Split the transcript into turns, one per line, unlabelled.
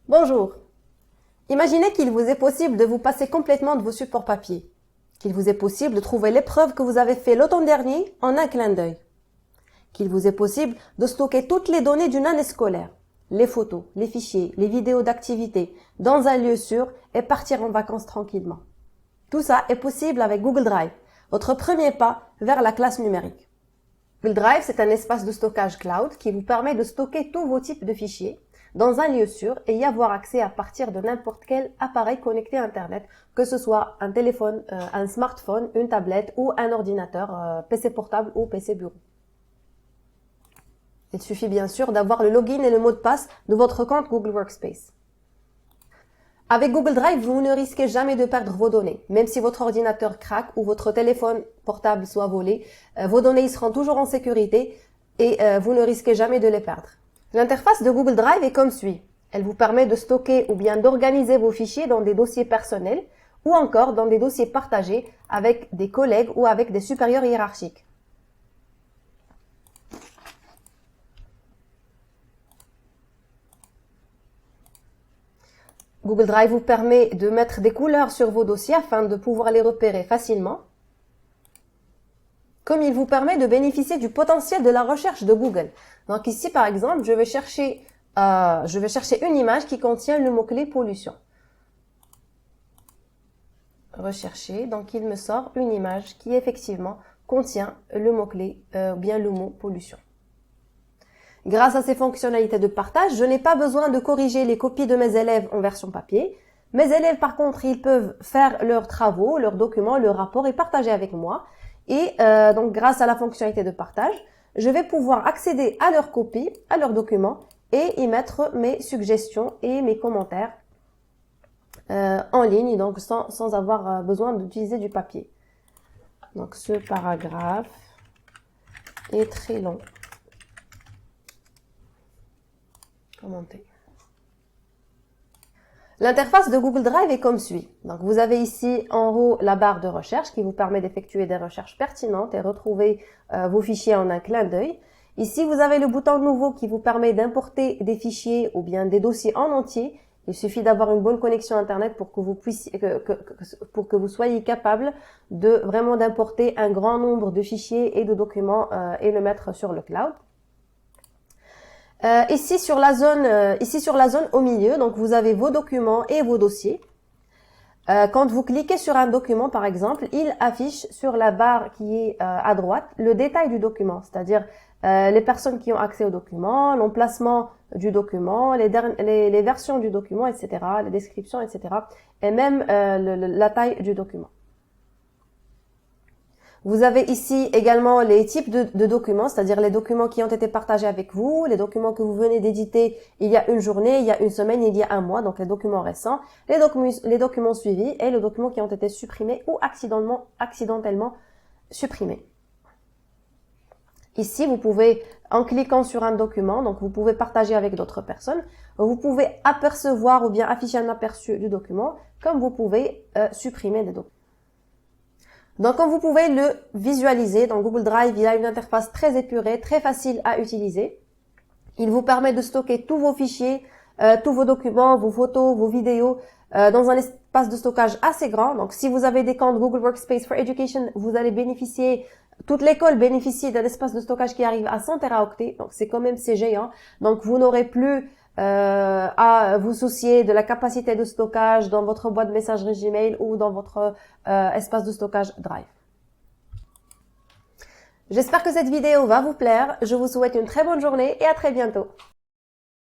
Bonjour. Imaginez qu'il vous est possible de vous passer complètement de vos supports papier. Qu'il vous est possible de trouver l'épreuve que vous avez fait l'automne dernier en un clin d'œil. Qu'il vous est possible de stocker toutes les données d'une année scolaire, les photos, les fichiers, les vidéos d'activité, dans un lieu sûr et partir en vacances tranquillement. Tout ça est possible avec Google Drive, votre premier pas vers la classe numérique. Google Drive, c'est un espace de stockage cloud qui vous permet de stocker tous vos types de fichiers dans un lieu sûr et y avoir accès à partir de n'importe quel appareil connecté à Internet, que ce soit un téléphone, un smartphone, une tablette ou un ordinateur, PC portable ou PC bureau. Il suffit bien sûr d'avoir le login et le mot de passe de votre compte Google Workspace. Avec Google Drive, vous ne risquez jamais de perdre vos données. Même si votre ordinateur craque ou votre téléphone portable soit volé, vos données y seront toujours en sécurité et vous ne risquez jamais de les perdre. L'interface de Google Drive est comme suit. Elle vous permet de stocker ou bien d'organiser vos fichiers dans des dossiers personnels ou encore dans des dossiers partagés avec des collègues ou avec des supérieurs hiérarchiques. Google Drive vous permet de mettre des couleurs sur vos dossiers afin de pouvoir les repérer facilement. Comme il vous permet de bénéficier du potentiel de la recherche de Google. Donc ici, par exemple, je vais chercher une image qui contient le mot-clé pollution. Rechercher, donc il me sort une image qui effectivement contient le mot-clé, bien le mot pollution. Grâce à ces fonctionnalités de partage, je n'ai pas besoin de corriger les copies de mes élèves en version papier. Mes élèves, par contre, ils peuvent faire leurs travaux, leurs documents, leurs rapports et partager avec moi. Et donc, grâce à la fonctionnalité de partage, je vais pouvoir accéder à leurs copies, à leurs documents et y mettre mes suggestions et mes commentaires en ligne, donc sans avoir besoin d'utiliser du papier. Donc, ce paragraphe est très long. Commenter. L'interface de Google Drive est comme suit. Donc, vous avez ici en haut la barre de recherche qui vous permet d'effectuer des recherches pertinentes et retrouver vos fichiers en un clin d'œil. Ici, vous avez le bouton nouveau qui vous permet d'importer des fichiers ou bien des dossiers en entier. Il suffit d'avoir une bonne connexion Internet pour que vous puissiez, pour que vous soyez capable de vraiment d'importer un grand nombre de fichiers et de documents et le mettre sur le cloud. Ici sur la zone au milieu, donc vous avez vos documents et vos dossiers. Quand vous cliquez sur un document, par exemple, il affiche sur la barre qui est à droite le détail du document, c'est-à-dire les personnes qui ont accès au document, l'emplacement du document, les versions du document, etc., les descriptions, etc., et même la taille du document. Vous avez ici également les types de documents, c'est-à-dire les documents qui ont été partagés avec vous, les documents que vous venez d'éditer il y a une journée, il y a une semaine, il y a un mois, donc les documents récents, les documents suivis et les documents qui ont été supprimés ou accidentellement supprimés. Ici, vous pouvez, en cliquant sur un document, donc vous pouvez partager avec d'autres personnes, vous pouvez apercevoir ou bien afficher un aperçu du document, comme vous pouvez supprimer des documents. Donc, comme vous pouvez le visualiser, dans Google Drive, il a une interface très épurée, très facile à utiliser. Il vous permet de stocker tous vos fichiers, tous vos documents, vos photos, vos vidéos, dans un espace de stockage assez grand. Donc, si vous avez des comptes Google Workspace for Education, vous allez bénéficier, toute l'école bénéficie d'un espace de stockage qui arrive à 100 Teraoctets. Donc, c'est géant. Donc, vous n'aurez plus à vous soucier de la capacité de stockage dans votre boîte de messagerie Gmail ou dans votre espace de stockage Drive. J'espère que cette vidéo va vous plaire. Je vous souhaite une très bonne journée et à très bientôt.